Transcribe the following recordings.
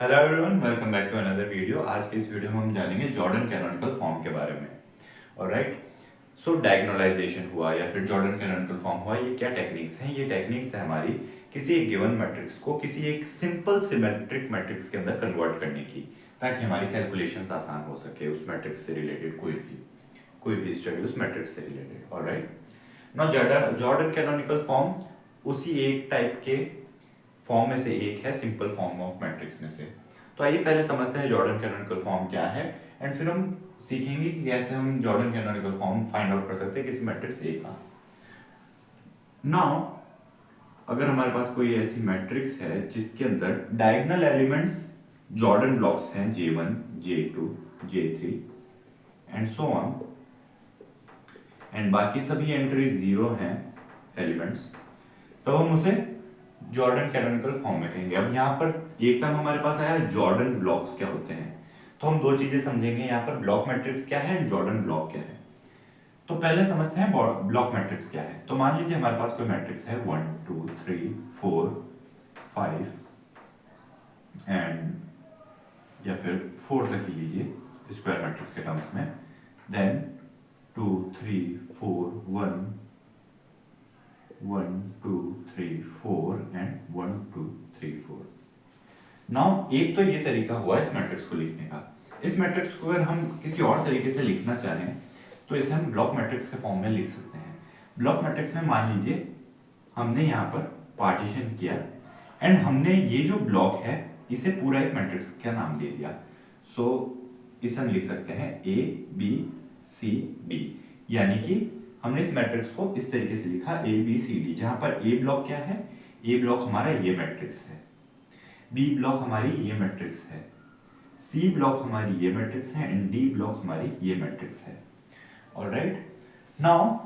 Hello everyone, welcome back to another video. आज के इस वीडियो में हम जानेंगे जॉर्डन कैनोनिकल फॉर्म के बारे में। ऑलराइट, सो डायगोनलाइजेशन हुआ या फिर जॉर्डन कैनोनिकल फॉर्म हुआ, ये क्या टेक्निक्स हैं? ये टेक्निक्स है हमारी किसी एक गिवन मैट्रिक्स को किसी एक सिंपल सिमेट्रिक मैट्रिक्स के अंदर कन्वर्ट करने की, ताकि हमारी कैलकुलेशंस आसान हो सके उस मैट्रिक्स से रिलेटेड कोई भी स्टडी उस मैट्रिक्स से related. Alright, now Jordan canonical form उसी एक टाइप के फॉर्म में से एक है, सिंपल फॉर्म ऑफ मैट्रिक्स में से। तो आइए पहले समझते हैं जॉर्डन कैनोनिकल फॉर्म क्या है, एंड फिर हम सीखेंगे कि कैसे हम Jordan canonical form find out कर सकते हैं किसी मैट्रिक्स ए का। नाउ अगर हमारे पास कोई ऐसी मैट्रिक्स है जिसके अंदर डायगोनल एलिमेंट्स जॉर्डन ब्लॉक्स हैं J1, J2, J3 and so on, and बाकी सभी एंट्री जीरो हैं एलिमेंट्स, तो हम उसे जॉर्डन कैनोनिकल फॉर्म में कहेंगे। अब यहाँ पर एक टर्म हमारे पास आया है जॉर्डन ब्लॉक्स क्या होते हैं, तो हम दो चीजें समझेंगे यहाँ पर, ब्लॉक मैट्रिक्स क्या है एंड जॉर्डन ब्लॉक क्या है। तो पहले समझते हैं ब्लॉक मैट्रिक्स क्या है। तो मान लीजिए हमारे पास कोई मैट्रिक्स है 1 2 3 4 5 एंड या फिर 4 तक ही लीजिए स्क्वायर मैट्रिक्स के टर्म्स में, देन 2 3 4 1 1 2 3 4 एंड 1 2 3 4। नाउ एक तो ये तरीका हुआ इस मैट्रिक्स को लिखने का। इस मैट्रिक्स को अगर हम किसी और तरीके से लिखना चाहें तो इसे हम ब्लॉक मैट्रिक्स के फॉर्म में लिख सकते हैं। ब्लॉक मैट्रिक्स में मान लीजिए हमने यहाँ पर पार्टीशन किया एंड हमने ये जो ब्लॉक है इसे पूरा एक मैट्रिक्स का नाम दे दिया। सो इसे हम लिख सकते हैं ए बी सी डी, यानी कि हमने इस मैट्रिक्स को इस तरीके से लिखा ए बी सी डी, जहां पर ए ब्लॉक क्या है, ए ब्लॉक हमारा ये मैट्रिक्स है, बी ब्लॉक हमारी ये मैट्रिक्स है, सी ब्लॉक हमारी ये मैट्रिक्स है एंड डी ब्लॉक हमारी ये मैट्रिक्स है। ऑलराइट, नाउ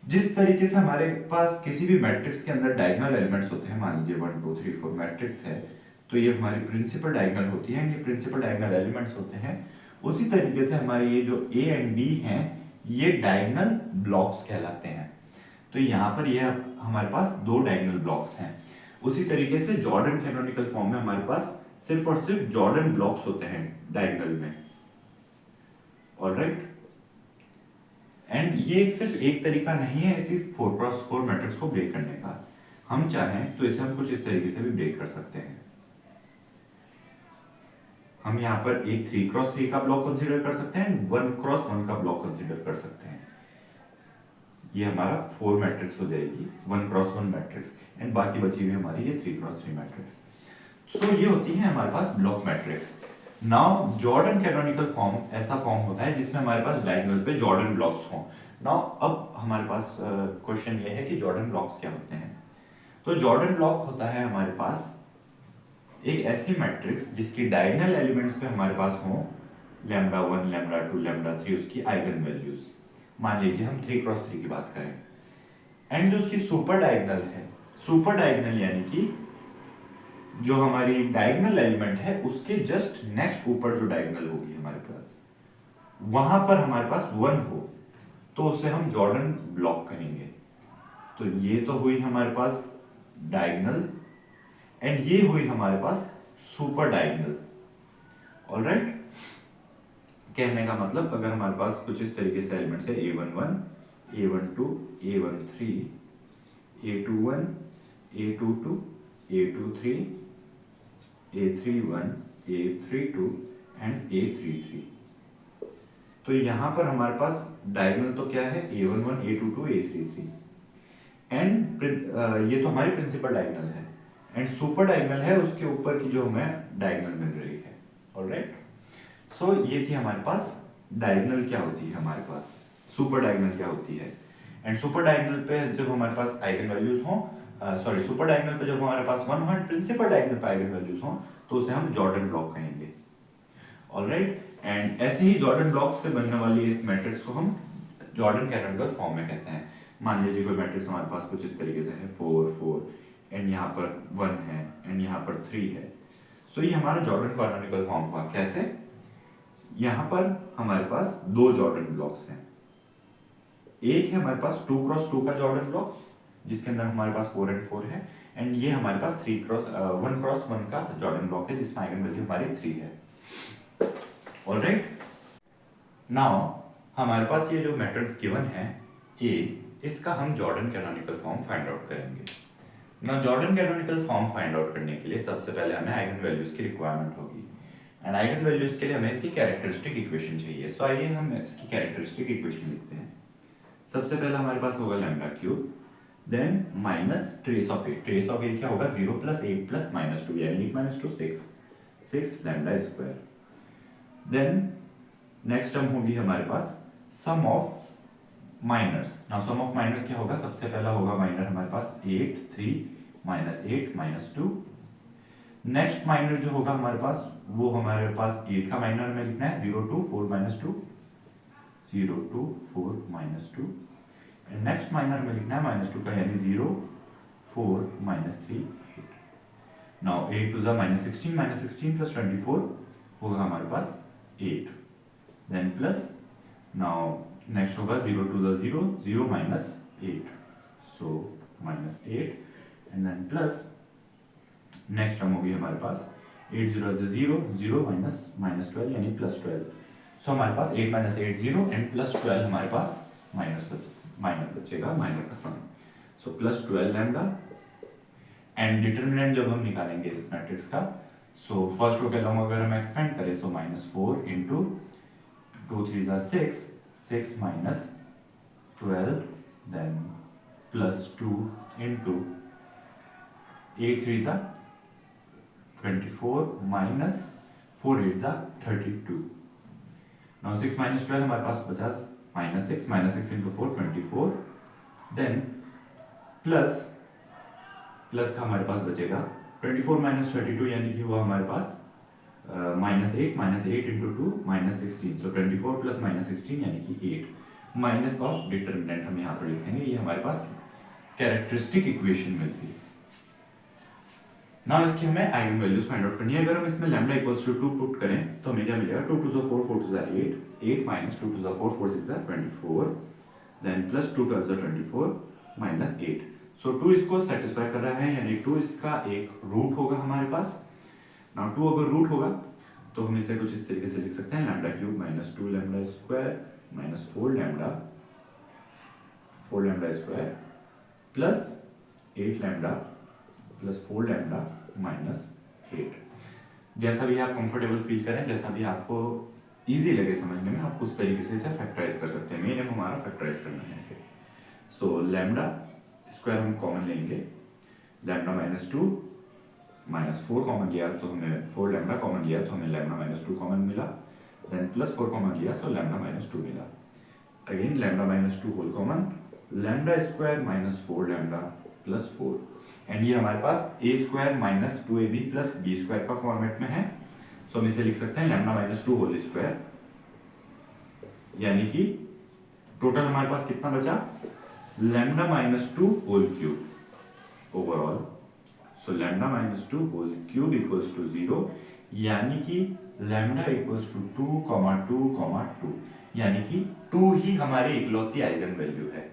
जिस तरीके से हमारे पास किसी भी मैट्रिक्स के अंदर डायगोनल एलिमेंट्स होते हैं, मान लीजिए 1 2 3 4 मैट्रिक्स है, तो ये हमारी प्रिंसिपल डायगोनल होती है, ये प्रिंसिपल डायगोनल एलिमेंट्स होते हैं। उसी तरीके से हमारे ये जो ए एंड डी हैं ये डायगोनल ब्लॉक्स कहलाते हैं। तो यहाँ पर ये हमारे पास दो डायगोनल ब्लॉक्स हैं। उसी तरीके से जॉर्डन कैनोनिकल फॉर्म में हमारे पास सिर्फ और सिर्फ जॉर्डन ब्लॉक्स होते हैं डायगोनल में। ऑलराइट, एंड ये सिर्फ एक तरीका नहीं है इसी 4x4 मैट्रिक्स को ब्रेक करने का। हम चाहें तो इसे हम कुछ इस तरीके से भी ब्रेक कर सकते हैं। हम यहाँ पर एक 3x3 का ब्लॉक कंसीडर कर सकते हैं, 1x1 का ब्लॉक कंसीडर कर सकते हैं। ये हमारा 4 मैट्रिक्स हो जाएगी, 1x1 मैट्रिक्स, एंड बाकी बची हुई हमारी ये 3x3 मैट्रिक्स। सो ये होती है हमारे पास block matrix. Now Jordan canonical form ऐसा फॉर्म होता है जिसमें हमारे पास डायगोनल पे जॉर्डन ब्लॉक्स हों। नाउ अब हमारे पास क्वेश्चन ये है कि जॉर्डन ब्लॉक्स क्या होते हैं। तो जॉर्डन ब्लॉक होता है हमारे पास एक ऐसी मैट्रिक्स जिसकी डायगोनल एलिमेंट्स पे हमारे पास हो लैम्डा 1 लैम्डा 2 लैम्डा 3 उसकी आइगन वैल्यूज। मान लीजिए हम 3x3 की बात करें, एंड जो उसकी सुपर डायगोनल है, सुपर डायगोनल यानी कि जो हमारी डायगोनल एलिमेंट है उसके जस्ट नेक्स्ट ऊपर जो डायगोनल होगी हमारे पास, वहां पर हमारे पास 1 हो तो उसे हम जॉर्डन ब्लॉक कहेंगे। तो ये तो हुई हमारे पास डायगोनल एंड ये हुई हमारे पास सुपर डायगोनल। ऑलराइट, कहने का मतलब अगर हमारे पास कुछ इस तरीके से एलिमेंट्स है a11 a12 a13 a21 a22 a23 a31 a32 and a33, तो यहां पर हमारे पास डायगोनल तो क्या है a11 a22 a33, एंड ये तो हमारी प्रिंसिपल डायगोनल है, एंड सुपर डायगोनल है उसके ऊपर की जो हमें डायगोनल मिल रही है। ऑलराइट, सो ये थी हमारे पास डायगोनल क्या होती है, हमारे पास सुपर डायगोनल क्या होती है। एंड सुपर डायगोनल पे जब हमारे पास आइगन वैल्यूज हो, सॉरी सुपर डायगोनल पे जब हमारे पास 1 हो एंड प्रिंसिपल डायगोनल पे आइगन वैल्यूज हो तो उसे हम जॉर्डन ब्लॉक कहेंगे। ऑलराइट, एंड ऐसे ही जॉर्डन ब्लॉक से बनने वाली इस मैट्रिक्स को हम जॉर्डन कैनोनिकल फॉर्म में कहते हैं। मान लीजिए कोई मैट्रिक्स हमारे पास कुछ इस तरीके से है 4 4 एंड यहाँ पर 1 है एंड यहाँ पर 3 है। सो ये हमारा जॉर्डन कैनोनिकल फॉर्म हुआ। कैसे? यहाँ पर हमारे पास दो जॉर्डन ब्लॉक्स हैं, एक है हमारे पास 2x2 का जॉर्डन ब्लॉक जिसके अंदर हमारे पास 4 एंड 4 है, एंड ये हमारे पास 1 क्रॉस 1 का जॉर्डन ब्लॉक है जिसमें आइगन वैल्यू हमारी 3 है। ऑलराइट, नाउ हमारे पास ये जो मैट्रिक्स गिवन है ए, इसका हम Jordan canonical form find out करेंगे। ना Jordan canonical form find out करने के लिए सबसे पहले हमें आइगन वैल्यूज की रिक्वायरमेंट होगी, एंड आइगन वैल्यूज के लिए हमें इसकी कैरेक्टरिस्टिक इक्वेशन चाहिए। सो आइए हम इसकी कैरेक्टरिस्टिक इक्वेशन लिखते हैं। सबसे पहले हमारे पास होगा lambda cube, then minus trace of A. Trace of A क्या होगा? 0 + 8 + -2, यानी 8 - 2 6 lambda square. Then next term होगी हमारे पास sum of minors. Now sum of minors क्या होगा? सबसे पहला होगा माइनर हमारे पास 8 3 -8 - 2। नेक्स्ट माइनर जो होगा हमारे पास, वो हमारे पास 8 का माइनर में लिखना है 0 2 4 -2, 0 2 4 -2। एंड नेक्स्ट माइनर में लिखना है -2 का, यानी 0 4 -3 8। नाउ 8 to the -16 + 24 होगा हमारे पास 8। देन प्लस, नाउ नेक्स्ट होगा 0 to the 0 0 -8, so -8। And then plus next term होगी हमारे पास 8 0 0 0 -12, यानी +12। सो हमारे पास 8 - 8 0 एंड +12 हमारे पास माइनर बचेगा, माइनर का सम। सो +12 लैम्डा। एंड डिटरमिनेंट जब हम निकालेंगे इस मैट्रिक्स का, सो फर्स्ट रो के अलोंग अगर हम एक्सपेंड करें, सो -4 × 2 3 6 6 -12, देन +2 × 8 3 24 -4 8 32। नाउ 6 -12 हमारे पास बचा -6 × 4 24, देन प्लस का हमारे पास बचेगा 24 - 32, यानी कि वो हमारे पास -8 × 2 -16, सो 24 + -16 यानी कि 8। माइनस ऑफ डिटरमिनेंट हम यहाँ पर लिख देंगे, ये हमारे पास कैरेक्टरिस्टिक इक्वेशन मिलती है। नाउ इसकी हमें आइगन वैल्यूज फाइंड आउट करनी है। अगर हम इसमें लैम्डा = 2 पुट करें तो हमें क्या मिलेगा? 2 2 4 4 2 8 8 - 2 2 4 4 6 24, देन +2 12 24 -8। सो 2 इसको सेटिस्फाई कर रहा है, यानी 2 इसका एक रूट होगा हमारे पास। नाउ 2 अगर रूट होगा तो हम इसे कुछ इस तरीके से लिख सकते हैं, lambda cube -2 lambda square -4 lambda square plus 8 lambda plus 4 lambda -8। जैसा भी आप कंफर्टेबल फील करें, जैसा भी आपको इजी लगे समझने में, आप उस तरीके से इसे फैक्टराइज कर सकते हैं। मेन एम हमारा फैक्टराइज करना है इसे। सो लैम्डा स्क्वायर हम कॉमन लेंगे, लैम्डा -2 -4 कॉमन लिया तो हमें 4 लैम्डा कॉमन लिया तो हमें लैम्डा -2 कॉमन मिला, देन +4 कॉमन लिया सो लैम्डा -2 मिला। Again lambda -2 whole common, lambda square -4 lambda +4। And ये हमारे पास a² - 2ab + b² का फॉर्मेट में है। सो हम इसे लिख सकते हैं लैम्डा -2 होल स्क्वायर, यानी कि टोटल हमारे पास कितना बचा? Lambda -2 whole cube overall. So lambda -2 whole cube = 0, यानी कि लैम्डा = 2 2 यानी कि 2 ही हमारी इकलौती आइगन वैल्यू है।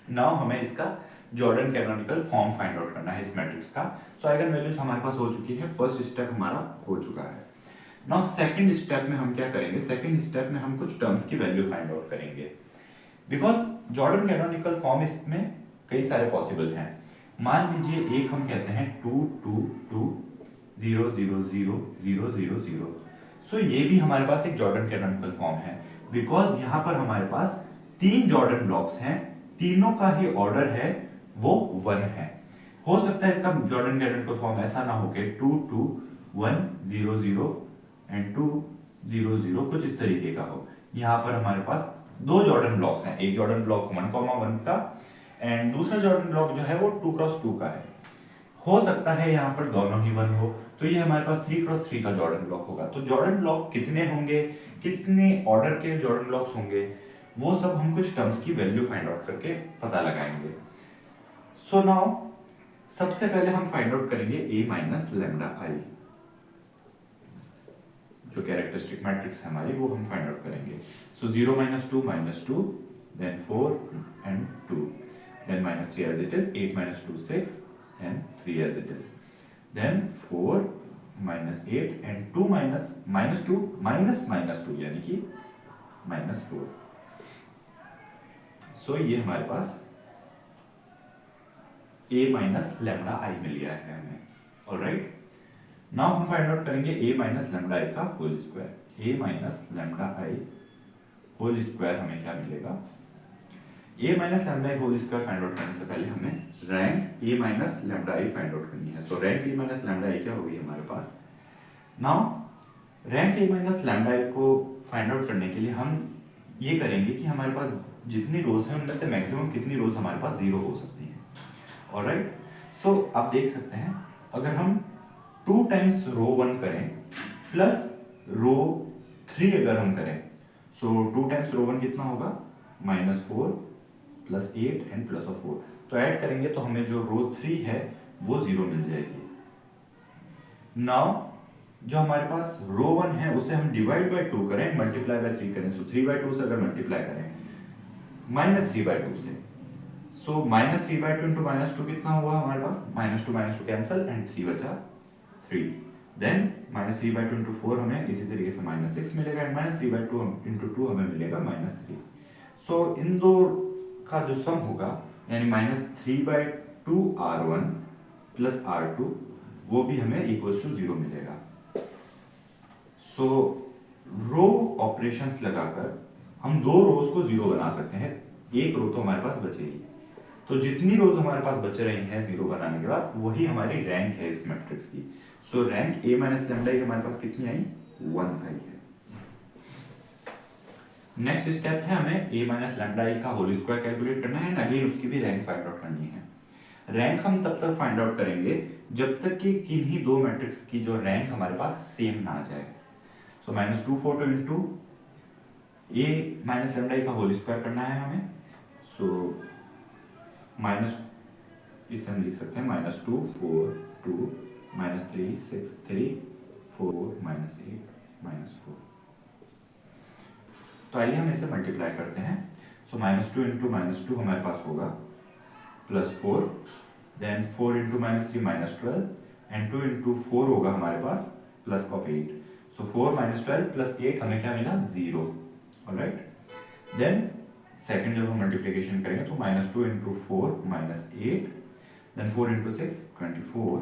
नाउ हमें इसका Jordan canonical form find out करना है इस मैट्रिक्स का। सो आइगन वैल्यूज हमारे पास हो चुकी है, फर्स्ट स्टेप हमारा हो चुका है। नाउ सेकंड स्टेप में हम क्या करेंगे? सेकंड स्टेप में हम कुछ टर्म्स की वैल्यू फाइंड आउट करेंगे, बिकॉज जॉर्डन कैनोनिकल फॉर्म इसमें कई सारे पॉसिबल हैं। मान लीजिए एक हम कहते हैं 2 2 2 0 0 0 0 0 0। सो ये भी हमारे पास एक जॉर्डन कैनोनिकल फॉर्म है, बिकॉज यहाँ पर हमारे पास 3 जॉर्डन ब्लॉक्स हैं, तीनों का ही ऑर्डर है वो 1 है। हो सकता है इसका जॉर्डन कैनोनिकल फॉर्म ऐसा ना हो कि 2 2 1 0 0 एंड 2 0 0 कुछ इस तरीके का हो। यहाँ पर हमारे पास 2 जॉर्डन ब्लॉक्स हैं, एक जॉर्डन ब्लॉक 1,1 का एंड दूसरा जॉर्डन ब्लॉक जो है वो 2x2 का है। हो सकता है यहाँ पर दोनों ही 1 हो, तो ये हमारे पास 3x3 का जॉर्डन ब्लॉक होगा। तो जॉर्डन ब्लॉक कितने होंगे, कितने ऑर्डर के जॉर्डन ब्लॉक्स होंगे, वो सब हम कुछ टर्म्स की वैल्यू फाइंड आउट करके पता लगाएंगे। सो नाउ सबसे पहले हम फाइंड आउट करेंगे a माइनस लैम्डा आई, जो कैरेक्टरिस्टिक मैट्रिक्स है हमारी, वो हम फाइंड आउट करेंगे। सो 0 - 2 -2 then 4 and 2। then minus 3 as it is, 8 minus 2 6 and 3 as it is, then 4 minus 8 and 2 minus 2 minus 2 यानी कि minus 4. सो ये हमारे पास a माइनस लैम्डा आई मिल गया है हमें. ऑलराइट, नाउ हम फाइंड आउट करेंगे a माइनस लैम्डा आई का whole square. a minus lambda I whole square हमें क्या मिलेगा? a minus lambda I whole square find out करने से पहले हमें rank a minus lambda I find out करनी है. So rank a minus lambda I क्या होगी हमारे पास? Now rank a minus lambda आई को फाइंड आउट करने के लिए हम ये करेंगे कि हमारे पास जितनी रोज हैं उनमें से मैक्सिमम कितनी रोज हमारे पास जीरो हो सकती हैं. ऑलराइट, सो आप देख सकते हैं अगर हम 2 टाइम्स रो 1 करें प्लस रो 3 अगर हम करें, सो 2 टाइम्स रो 1 कितना होगा? -4 प्लस 8 एंड प्लस ऑफ 4. तो ऐड करेंगे तो हमें जो रो 3 है वो 0 मिल जाएगी. नाउ जो हमारे पास रो 1 है उसे हम डिवाइड बाय 2 करें, मल्टीप्लाई बाय 3 करें. सो 3/2 से अगर मल्टीप्लाई करें -3/2 से, सो -3/2 इंटू -2 कितना हुआ हमारे पास? -2 कैंसिल एंड 3 बचा 3. देन -3/2 इंटू 4 हमें इसी तरीके से -6 मिलेगा एंड -3/2 इंटू 2 हमें मिलेगा -3. सो इन दो का जो सम होगा यानी -3/2 R1 प्लस R2 वो भी हमें इक्वल्स टू 0 मिलेगा. सो रो ऑपरेशंस लगाकर हम 2 रोज को 0 बना सकते हैं. एक रो तो हमारे पास बचेगी. तो जितनी रोज हमारे पास बच रही हैं 0 बनाने के बाद वही हमारी रैंक है इस मैट्रिक्स की. So rank a minus lambda I हमारे पास कितनी आई? 1 आई है. नेक्स्ट स्टेप है हमें a माइनस लैम्डा आई का होल स्क्वायर कैलकुलेट करना है एंड अगेन उसकी भी रैंक फाइंड आउट करनी है. रैंक हम तब तक फाइंड आउट करेंगे जब तक कि किन्हीं दो मैट्रिक्स की जो रैंक हमारे पास सेम ना आ जाए. सो -2 4 2 into a minus lambda I का होल स्क्वायर करना है हमें. सो माइनस इसे हम लिख सकते हैं -2 4 2 -3 6 3 4 -8 -4. तो आइए हम इसे मल्टीप्लाई करते हैं. सो -2 इंटू -2 हमारे पास होगा +4, देन 4 इंटू -3 -12 एंड 2 इंटू 4 होगा हमारे पास +8. सो 4 -12 प्लस 8 हमें क्या मिला? 0. ऑलराइट, देन सेकंड जब हम मल्टीप्लिकेशन करेंगे तो -2 into 4 -8, then 4 into 6 24,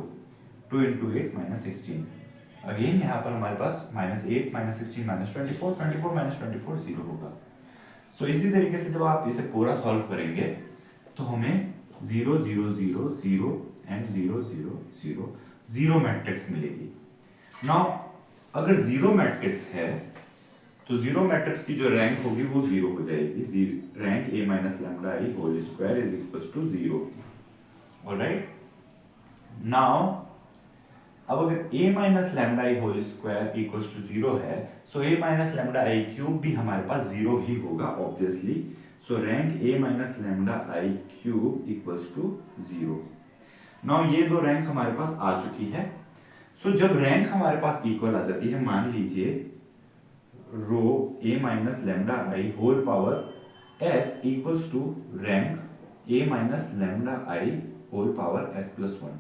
2 into 8 -16. Again यहाँ पर हमारे पास -8 -16 -24, 24 -24 0 होगा. सो इसी तरीके से जब आप इसे पूरा सॉल्व करेंगे तो हमें 0 0 0 0 एंड 0 0 0 0 मैट्रिक्स मिलेगी. नाउ अगर 0 मैट्रिक्स है तो 0 मैट्रिक्स की जो रैंक होगी वो 0 हो जाएगी. Rank a minus lambda I whole square is equals to 0. Alright, now अब अगर a minus lambda I whole square equals to 0 है, so a minus lambda I cube भी हमारे पास 0 ही होगा obviously. So rank a minus lambda I cube equals to 0. Now ये दो रैंक हमारे पास आ चुकी है. सो जब रैंक हमारे पास इक्वल आ जाती है, मान लीजिए row a minus lambda I whole power s equals to rank a minus lambda I whole power s plus 1.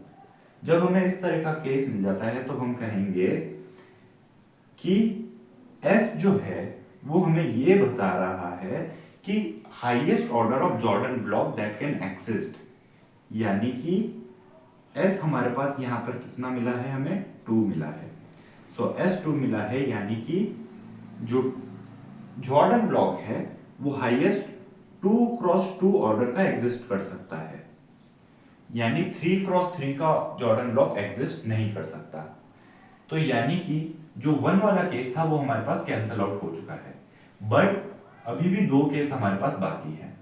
जब हमें इस तरह का केस मिल जाता है तो हम कहेंगे कि s जो है वो हमें ये बता रहा है कि highest order of Jordan block that can exist. यानी कि s हमारे पास यहाँ पर कितना मिला है? हमें 2 मिला है. सो s2 मिला है यानी कि जो जॉर्डन ब्लॉक है वो हाईएस्ट 2x2 ऑर्डर का एग्जिस्ट कर सकता है. यानी 3x3 का जॉर्डन ब्लॉक एग्जिस्ट नहीं कर सकता. तो यानी कि जो 1 वाला केस था वो हमारे पास कैंसिल आउट हो चुका है. बट अभी भी 2 केस हमारे पास बाकी है.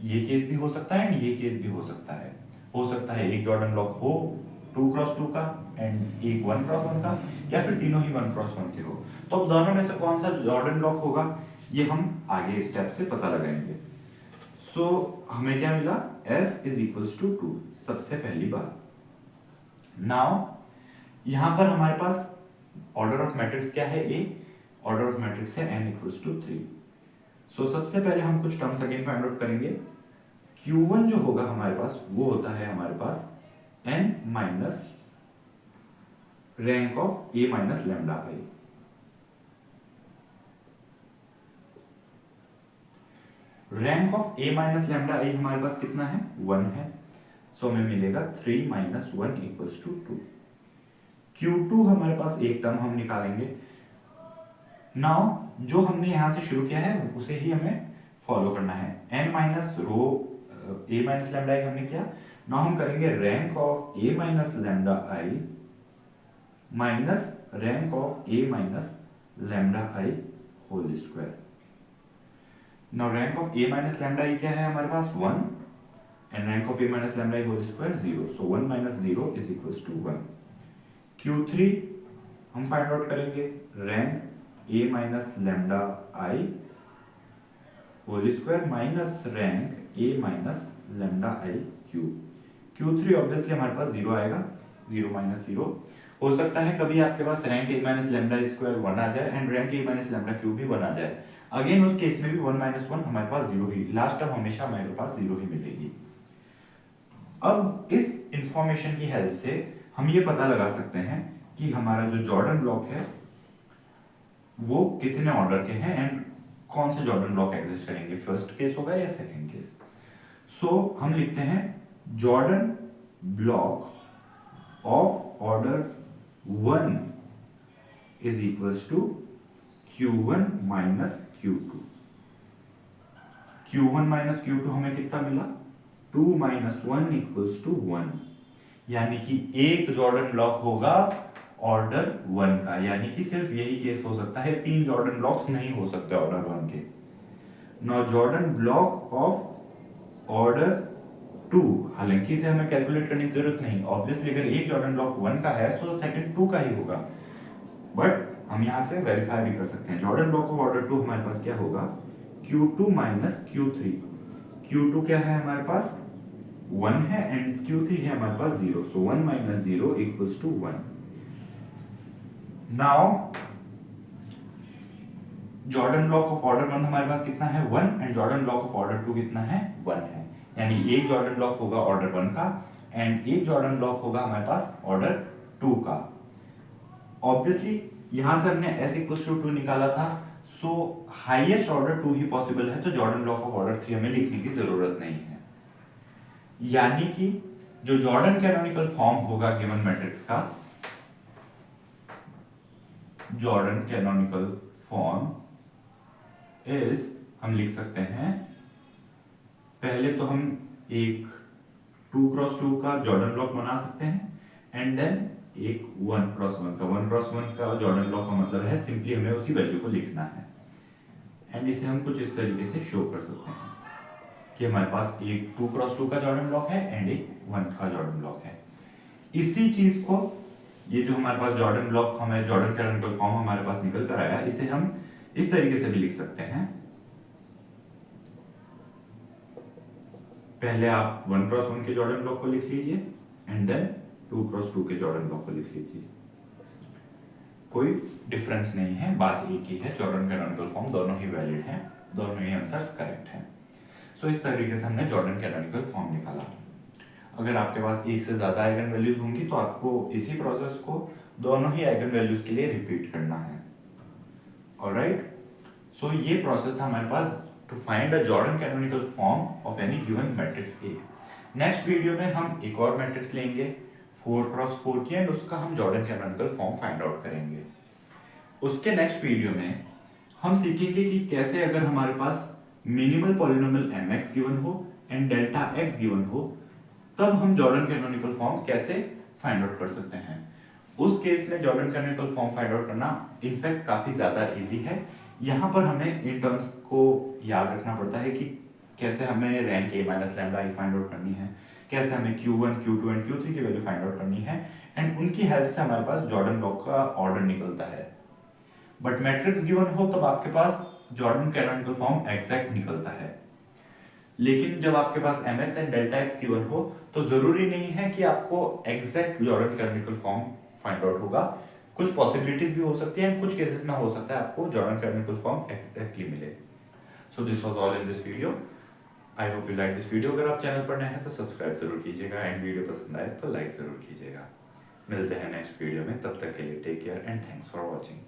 ये केस भी हो सकता है एंड ये केस भी हो सकता है. हो सकता है एक जॉर्डन ब्लॉक हो 2x2 का एंड एक 1x1 का, या फिर तीनों ही 1x1 के हो. तो अब दोनों में से कौन सा जॉर्डन ब्लॉक होगा ये हम आगे स्टेप से पता लगाएंगे. सो हमें क्या मिला? s इज इक्वल्स टू 2 सबसे पहली बात. नाउ यहां पर हमारे पास ऑर्डर ऑफ मैट्रिक्स क्या है? a. ऑर्डर ऑफ मैट्रिक्स है n इक्वल्स टू 3. सो सबसे पहले हम कुछ टर्म्स अगेन फाइंड आउट करेंगे. Q1 जो होगा हमारे पास वो होता है हमारे पास n minus rank of a minus lambda I. Rank of a minus lambda I हमारे पास कितना है, 1 है। सो हमें मिलेगा 3 माइनस 1 इक्वल्स टू 2। Q2 हमारे पास एक टर्म हम निकालेंगे। नाउ जो हमने यहां से शुरू किया है उसे ही हमें फॉलो करना है। n minus row a minus lambda I हमने किया। नाउ हम करेंगे rank of a minus lambda I minus rank of a minus lambda I whole square. Now rank of a minus lambda I क्या है हमारे पास 1 and rank of a minus lambda I whole square 0। So 1 minus 0 is equals to 1। Q3 हम find out करेंगे rank a minus lambda I whole square minus rank a minus lambda I cube. Q3 obviously हमारे पास 0 आएगा, 0 minus 0। हो सकता है कभी आपके पास rank a minus lambda square 1 आ जाए and rank a minus lambda cube भी 1 आ जाए। अगेन उस केस में भी 1 माइनस 1 हमारे पास 0 ही, लास्ट टर्म हमेशा हमारे पास 0 ही मिलेगी। अब इस इंफॉर्मेशन की हेल्प से हम ये पता लगा सकते हैं कि हमारा जो जॉर्डन ब्लॉक है वो कितने ऑर्डर के हैं एंड कौन से जॉर्डन ब्लॉक एग्जिस्ट करेंगे, फर्स्ट केस होगा या सेकंड केस। सो हम लिखते हैं Jordan block of order 1 is equals to Q1 minus Q2। Q1 minus Q2 हमें कितना मिला, 2 माइनस 1 इक्वल्स टू 1। यानी कि एक जॉर्डन ब्लॉक होगा ऑर्डर 1 का, यानी कि सिर्फ यही केस हो सकता है, 3 जॉर्डन ब्लॉक्स नहीं हो सकते ऑर्डर 1 के। Now Jordan block of order 2, हालांकि इसे हमें कैलकुलेट करने की जरूरत नहीं, ऑब्वियसली अगर एक जॉर्डन ब्लॉक 1 का है तो सेकंड 2 का ही होगा, बट हम यहां से वेरीफाई भी कर सकते हैं। जॉर्डन ब्लॉक ऑफ ऑर्डर 2 हमारे पास क्या होगा, Q2 माइनस Q3। Q2 क्या है हमारे पास 1 है एंड Q3 है हमारे पास 0। So 1 minus 0 equals to 1। Now Jordan block of order 1 हमारे पास कितना है 1 and Jordan block of order 2 कितना है 1 है। यानी एक जॉर्डन ब्लॉक होगा ऑर्डर 1 का एंड एक जॉर्डन ब्लॉक होगा हमारे पास ऑर्डर 2 का। ऑब्वियसली यहां से हमने s इक्वल्स टू 2 निकाला था, सो हाईएस्ट ऑर्डर 2 ही पॉसिबल है, तो जॉर्डन ब्लॉक ऑफ ऑर्डर 3 हमें लिखने की जरूरत नहीं है। यानी कि जो जॉर्डन कैनोनिकल फॉर्म होगा गिवन मैट्रिक्स का, जॉर्डन कैनोनिकल फॉर्म इज, हम लिख सकते हैं पहले तो हम एक 2 क्रॉस 2 का जॉर्डन ब्लॉक बना सकते हैं एंड देन एक 1 क्रॉस 1 का। 1 क्रॉस 1 का जॉर्डन ब्लॉक का मतलब है सिंपली हमें उसी वैल्यू को लिखना है एंड इसे हम कुछ इस तरीके से शो कर सकते हैं कि हमारे पास एक 2 क्रॉस 2 का जॉर्डन ब्लॉक है एंड एक 1 का जॉर्डन ब्लॉक है। इसी चीज को, ये जो हमारे पास जॉर्डन ब्लॉक हमें जॉर्डन कैनोनिकल फॉर्म हमारे पास निकल कर आया, इसे हम इस तरीके से भी लिख सकते हैं। पहले आप 1 क्रॉस 1 के जॉर्डन ब्लॉक को लिख लीजिए एंड देन 2 क्रॉस 2 के जॉर्डन ब्लॉक को लिख लीजिए। कोई डिफरेंस नहीं है, बात एक ही है, जॉर्डन कैनोनिकल फॉर्म दोनों ही वैलिड हैं, दोनों ही आंसर्स करेक्ट हैं। सो इस तरीके से हमने जॉर्डन कैनोनिकल फॉर्म निकाला। अगर आपके पास एक से ज्यादा आइगन वैल्यूज होंगी तो आपको इसी प्रोसेस को दोनों ही आइगन वैल्यूज के लिए रिपीट करना है। ऑलराइट, सो ये प्रोसेस था हमारे पास to find a Jordan canonical form of any given matrix A. Next video में हम एक और मैट्रिक्स लेंगे 4 क्रॉस 4 की एंड उसका हम Jordan canonical form find out करेंगे। उसके नेक्स्ट वीडियो में हम सीखेंगे कि कैसे अगर हमारे पास मिनिमल पॉलिनोमियल mx गिवन हो एंड डेल्टा x गिवन हो तब हम जॉर्डन कैनोनिकल फॉर्म कैसे फाइंड आउट कर सकते हैं। उस केस में Jordan canonical form find out करना इनफैक्ट काफी ज्यादा इजी है। यहाँ पर हमें इन टर्म्स को याद रखना पड़ता है कि कैसे हमें rank a minus lambda I find out करनी है, कैसे हमें Q1, Q2 एंड Q3 की वैल्यू फाइंड आउट करनी है एंड उनकी हेल्प से हमारे पास जॉर्डन ब्लॉक का ऑर्डर निकलता है। बट मैट्रिक्स गिवन हो तब आपके पास जॉर्डन कैनोनिकल फॉर्म एग्जैक्ट निकलता है, लेकिन जब आपके पास mx and delta x given हो तो जरूरी नहीं है कि आपको exact Jordan canonical form find out होगा। कुछ पॉसिबिलिटीज भी हो सकती हैं, कुछ केसेस में हो सकता है आपको जॉर्डन कैनोनिकल फॉर्म एग्जैक्टली मिले। So this was all in this video. I hope you like this video. अगर आप चैनल पर नए हैं तो सब्सक्राइब जरूर कीजिएगा एंड वीडियो पसंद आए तो लाइक ज़रूर कीजिएगा। मिलते हैं नेक्स्ट वीडियो में, तब तक के लिए take care and thanks for watching.